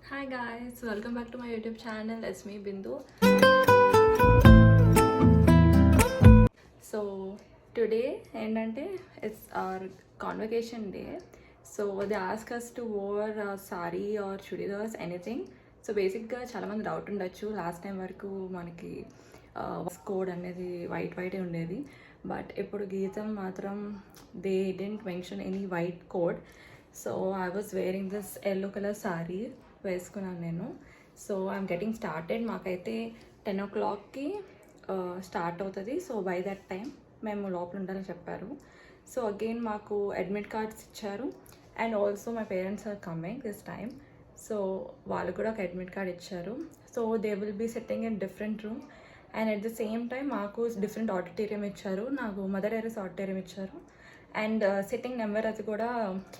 Hi guys, welcome back to my YouTube channel. It's me Bindu. So today ఏంటంటే it's our convocation day. So they ask us to wear sari or chudidars anything. So బేసిక్గా చాలామంది doubt ఉండొచ్చు, last time వరకు మనకి code అనేది white ఉండేది, but ఇప్పుడు గీతం మాత్రం they didn't mention any white code. So I was wearing this yellow colour sari వేసుకున్నాను నేను. So I'm getting started. మాకైతే 10 o'clockకి స్టార్ట్ అవుతుంది. సో బై దట్ టైం మేము లోపల ఉండాలని చెప్పారు. సో అగైన్ మాకు అడ్మిట్ కార్డ్స్ ఇచ్చారు and also my parents are coming this time. So వాళ్ళు కూడా ఒక అడ్మిట్ కార్డ్ ఇచ్చారు. So they will be sitting in different room and at the same time మాకు డిఫరెంట్ ఆడిటోరియం ఇచ్చారు. నాకు మదర్ టెరెసా ఆడిటోరియం ఇచ్చారు and sitting number అది కూడా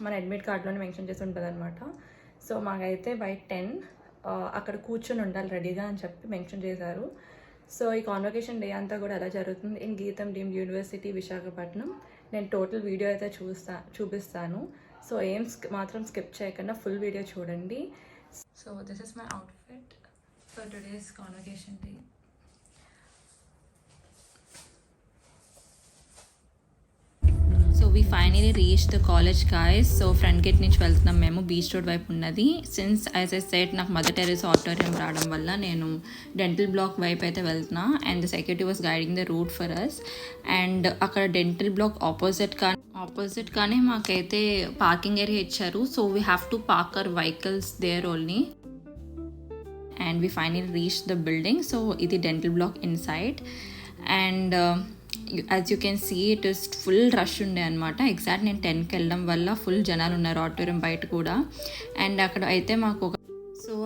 మన అడ్మిట్ కార్డ్లోనే మెన్షన్ చేసి ఉంటుంది అనమాట. సో మాకైతే బై 10 అక్కడ కూర్చొని ఉండాలి రెడీగా అని చెప్పి మెన్షన్ చేశారు. సో ఈ కాన్వకేషన్ డే అంతా కూడా ఎలా జరుగుతుంది ఇన్ గీతం డీమ్డ్ యూనివర్సిటీ విశాఖపట్నం. నేను టోటల్ వీడియో అయితే చూపిస్తాను. సో ఏం మాత్రం స్కిప్ చేయకుండా ఫుల్ వీడియో చూడండి. So this is my outfit for today's convocation day. So we finally reach the college guys. So front gate నుంచి వెళ్తున్నాం మేము, బీచ్ రోడ్ వైపు ఉన్నది. సిన్స్ యాజ్ ఐ సెడ్ నాకు మదర్ టెరెసా ఆడిటోరియం రావడం వల్ల నేను డెంటల్ బ్లాక్ వైపు అయితే వెళ్తున్నా and the security was guiding the route for us. అండ్ అక్కడ డెంటల్ బ్లాక్ ఆపోజిట్ కానీ మాకైతే పార్కింగ్ ఏరియా ఇచ్చారు. So we have to park our vehicles there only. And we finally reach the building. So ఇది dental block inside and as you can see it is full rush ఉండే అనమాట. Exact నేను 10కి వెళ్ళడం వల్ల full జనాలు ఉన్నారు ఆడిటోరియం బయట కూడా. అండ్ అక్కడ అయితే మాకు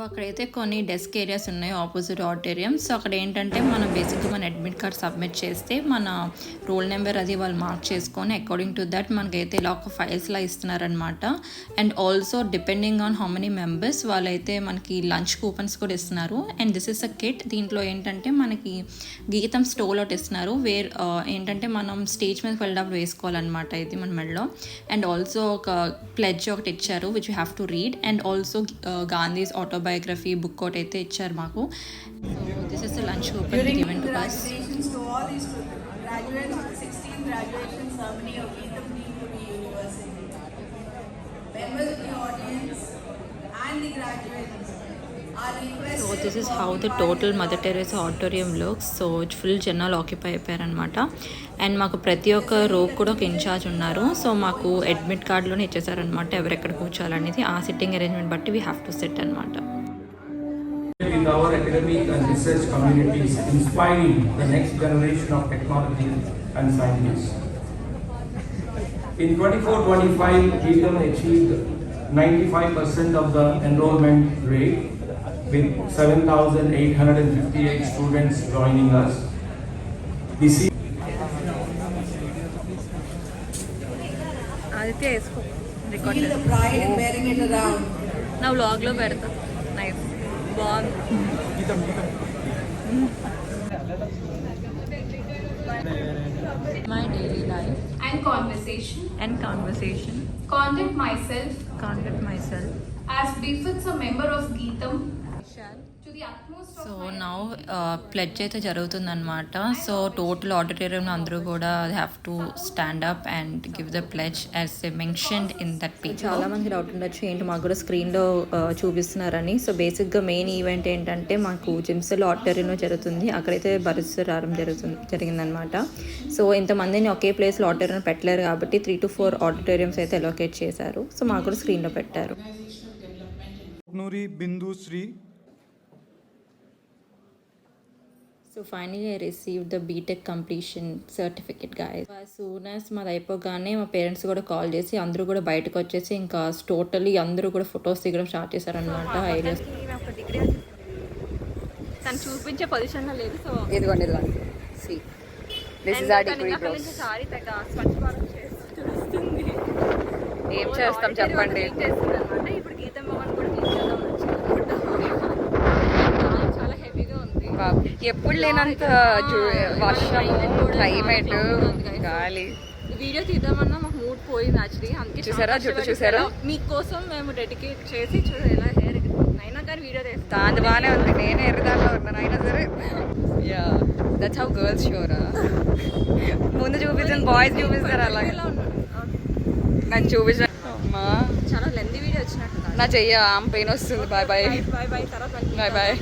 అక్కడైతే కొన్ని డెస్క్ ఏరియాస్ ఉన్నాయి ఆపోజిట్ ఆడిటోరియం. సో అక్కడ ఏంటంటే మనం బేసిక్గా మన అడ్మిట్ కార్డ్ సబ్మిట్ చేస్తే మన రోల్ నెంబర్ అది వాళ్ళు మార్క్ చేసుకొని అకార్డింగ్ టు దట్ మనకైతే ఇలా ఒక ఫైల్స్లా ఇస్తున్నారనమాట. And also depending on how many members వాళ్ళైతే మనకి లంచ్ కూపన్స్ కూడా ఇస్తున్నారు. And this is a kit. దీంట్లో ఏంటంటే మనకి గీతం స్టోల్ అవుట్ ఇస్తున్నారు ఏంటంటే మనం స్టేజ్ మీదకి వెళ్ళినప్పుడు వేసుకోవాలన్నమాట ఇది మన మెడలో. అండ్ ఆల్సో ఒక ప్లెడ్జ్ ఒకటి ఇచ్చారు which you have to read. And also Gandhi's autobiography book ఒకటి అయితే ఇచ్చారు మాకు. So this is the lunch coupon given to us. Congratulations to all these graduates of the 16th graduation ceremony of Geetham Deemed University. Members of the audience and the graduates are requested. So this is how the total Mother Teresa auditorium looks. So full జనాలు occupy అయిపోయారనమాట. And మాకు ప్రతి ఒక్క రో కూడా ఒక incharge ఉన్నారు. So మాకు admit కార్డులోనే ఇచ్చేసారనమాట ఎవరెక్కడ కూర్చోాలనేది. ఆ సిట్టింగ్ అరేంజ్మెంట్ బట్టి వీ హ్యావ్ టు సిట్ అనమాట. With our academic and research communities, inspiring the next generation of technology and scientists. In 24-25, Geetham achieved 95% of the enrollment rate with 7,858 students joining us. This is Feel the pride in wearing it around. నా వ్లాగ్లో పెడతా. Nice, బాగుంది. My daily life and conversation. Conduct myself as befits a member of Geetham to the utmost of so my now pledge అయితే జరుగుతుందన్నమాట. So total ఆడిటోరియంలో అందరూ కూడా have to stand up and give the pledge as they mentioned in that pic. చాలా మంది doubt ఉండొచ్చు ఏంటి మాకు కూడా స్క్రీన్లో చూపిస్తున్నారని. సో బేసిక్గా మెయిన్ ఈవెంట్ ఏంటంటే మాకు జిమ్స్లో ఆడిటోరియంలో జరుగుతుంది. అక్కడైతే బరిసరారం జరిగిందనమాట. సో ఇంతమందిని ఒకే ప్లేస్లో ఆడిటోరియం పెట్టలేరు కాబట్టి 3 to 4 ఆడిటోరియంస్ అయితే అలొకేట్ చేశారు. సో మాకు కూడా స్క్రీన్లో పెట్టారు. Bindu Sri. So finally I receive the BTech completion certificate guys. Soon as మాది అయిపోగానే మా పేరెంట్స్ కూడా కాల్ చేసి అందరూ కూడా బయటకు వచ్చేసి ఇంకా టోటలీ అందరూ కూడా ఫొటోస్ దిగడం స్టార్ట్ చేశారనమాట. ఐడియాస్ తను చూపించే పొజిషన్లో లేదు. సో ఇదిగోండి సారీ తెగ స్వచ్ఛ భారత్ చూస్తుంది. ఏం చేస్తాం చెప్పండి. అనమాట. ఇప్పుడు గీతం భవన్ కూడా క్లీన్ చేద్దాం చాలా హెవీగా ఉంది. ఎప్పుడు లేనంత వర్షం, క్లైమేట్, గాలి. వీడియో తీద్దామన్నా మాకు మూడ్ పోయింది యాక్చువల్లీ. అందుకే చూసారా జుట్టు చూసారా మీకోసం మేము డెడికేట్ చేసి ఎలా హెయిర్ అయినా కానీ దాని బాగానే ఉంది, నేనే ఎర్రదారిలో ఉన్నాను అయినా సరే. యా దట్స్ హౌ గర్ల్స్ షోరా. ముందు చూపించాను, బాయ్స్ చూపిస్తారు అలాగే. నాకు చూపించాను అమ్మా, చాలా లెంది వీడియో వచ్చినట్టు. నా చెయ్య ఆమె పెయిన్ వస్తుంది. Bye bye bye bye.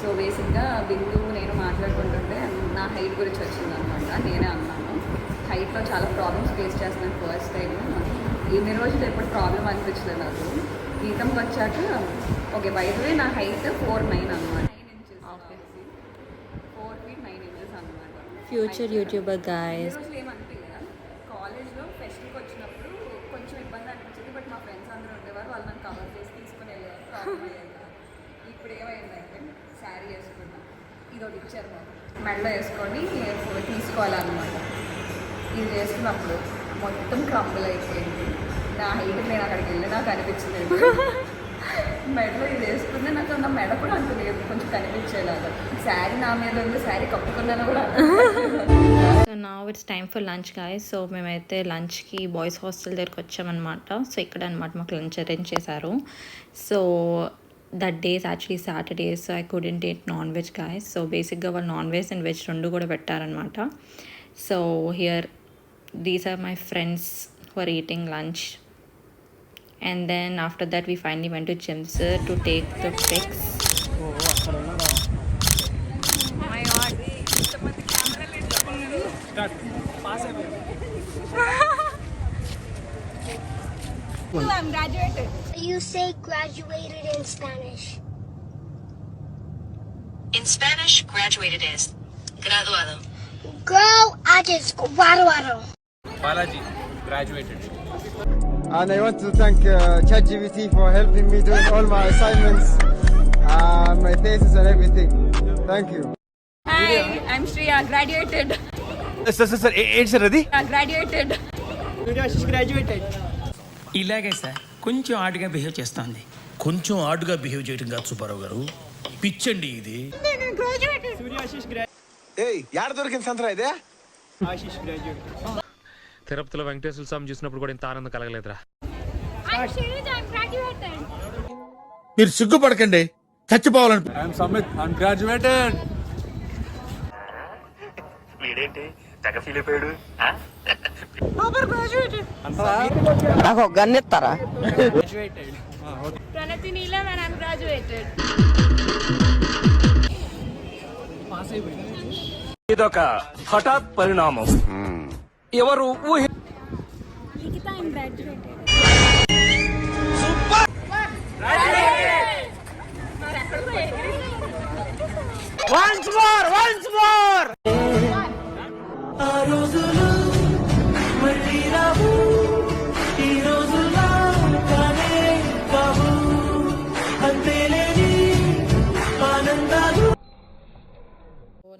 So బేసిక్గా బిందు నేను మాట్లాడుకుంటుంటే నా హైట్ గురించి వచ్చింది అనమాట. నేనే అన్నాను హైట్లో చాలా ప్రాబ్లమ్స్ ఫేస్ చేస్తున్నాను ఫస్ట్ టైం. ఇన్ని రోజులు ఎప్పుడు ప్రాబ్లం అనిపించలేదు నాకు. గీతంకి వచ్చాక ఓకే బయటవే నా హైట్ 4'9" అనమాట. 4 feet 9 inches అనమాట. Future YouTuber guys. రోజులు ఏమనిపించలేదా? కాలేజ్లో ఫెస్ట్కి వచ్చినప్పుడు కొంచెం ఇబ్బంది అనిపించింది. బట్ మా ఫ్రెండ్స్ అందరూ ఉండేవారు, వాళ్ళు నన్ను కవర్ చేసి తీసుకుని వెళ్ళేవారు. ప్రాబ్లం అయ్యేది కాదు. ఇప్పుడు ఏమైందంటే శారీ వేసుకున్నాం, ఇది ఒకటి ఇచ్చారు మాకు, మెడలో వేసుకొని తీసుకోవాలన్నమాట. ఇది చేసుకున్నప్పుడు మొత్తం క్రంబుల్ అయిపోయింది. నా హైట్ నేను అక్కడికి వెళ్ళి నాకు అనిపించలేదు. మెడలో ఇది వేసుకుంటే నాకు నా మెడ కూడా అంత లేదు, కొంచెం కనిపించేలాగా. శారీ నా మీద ఉంది, శారీ కప్పుకున్నాను కూడా. సో నా it's time for lunch guys. So మేమైతే లంచ్కి బాయ్స్ హాస్టల్ దగ్గరికి వచ్చామన్నమాట. సో ఇక్కడ అనమాట మాకు లంచ్ అరేంజ్ చేశారు. So that day's actually Saturday, so I couldn't eat non veg guys. So బేసిక్గా వాళ్ళు నాన్ వెజ్ అండ్ వెజ్ రెండు కూడా పెట్టారనమాట. So here these are my friends who are eating lunch, and then after that we finally went to Jimsar to take the pics. My God, I'm graduated. You say graduated in Spanish. In Spanish, graduated is graduado. Graduado. Balaji graduated. And I want to thank ChatGPT for helping me doing all my assignments, my thesis and everything. Thank you. Hi, I'm Shreya, graduated. Sir ఏంటి sir అది? Graduated. ఇలాగే sir కొంచెం ఆడుగా behave చేస్తుంది. కొంచెం ఆడుగా behave చేయడం కాదు సుబ్బారావు గారు, పిచ్చండి ఇది. ఏయ్ యాడ దొరికింది సంతరా ఇదే? తిరుపతిలో వెంకటేశ్వర స్వామి చూసినప్పుడు కూడా ఇంత ఆనందం కలగలేదురా. I'm graduated. మీరు సిగ్గుపడకండి, చచ్చిపోవాలని. I'm Samit. I'm graduated. వీడేంటి తెగ ఫీల్ అయిపోయాడు? నాకు ఒక గన్ ఇస్తారా? Pranati Neelam and I'm graduated. ఇదొక హఠాత్ పరిణామం. ఎవరు ఊహి Likita, I'm graduated. Once more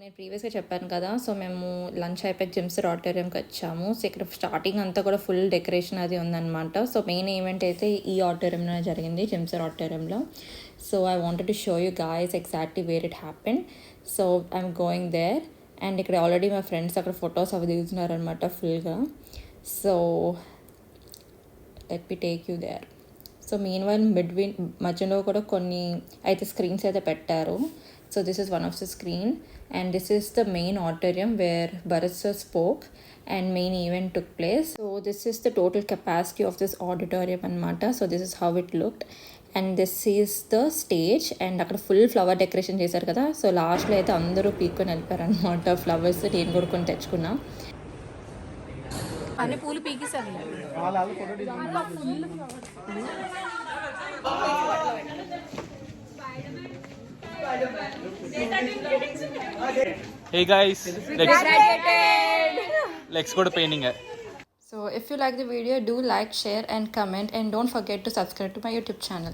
నేను ప్రీవియస్గా చెప్పాను కదా, సో మేము లంచ్ అయిపోయి జిమ్సర్ ఆడిటోరియంకి వచ్చాము. సో ఇక్కడ స్టార్టింగ్ అంతా కూడా ఫుల్ డెకరేషన్ అది ఉందన్నమాట. సో మెయిన్ ఈవెంట్ అయితే ఈ ఆడిటోరియంలోనే జరిగింది, జిమ్సర్ ఆడిటోరియంలో. So I wanted to show you guys exactly where it happened. So I'm going there, and ఇక్కడ ఆల్రెడీ మా ఫ్రెండ్స్ అక్కడ ఫొటోస్ అవి దిగుతున్నారనమాట ఫుల్గా. So let me take you there. So meanwhile మధ్యలో కూడా కొన్ని అయితే స్క్రీన్స్ అయితే పెట్టారు. So this is one of the screen, and this is the main auditorium where Bharat sir spoke and main event took place. So this is the total capacity of this auditorium anamata. So this is how it looked, and this is the stage, and అక్కడ full flower decoration చేశారు కదా. So లాస్ట్లో అయితే అందరూ పీక్కొని వెళ్ళిపోయారు అనమాట flowers. నేను కూడా కొన్ని తెచ్చుకున్నా. అన్ని పూలు పీకిసారు. Hey guys, let's go to painting. So if you like the video, do like, share and comment, and don't forget to subscribe to my YouTube channel.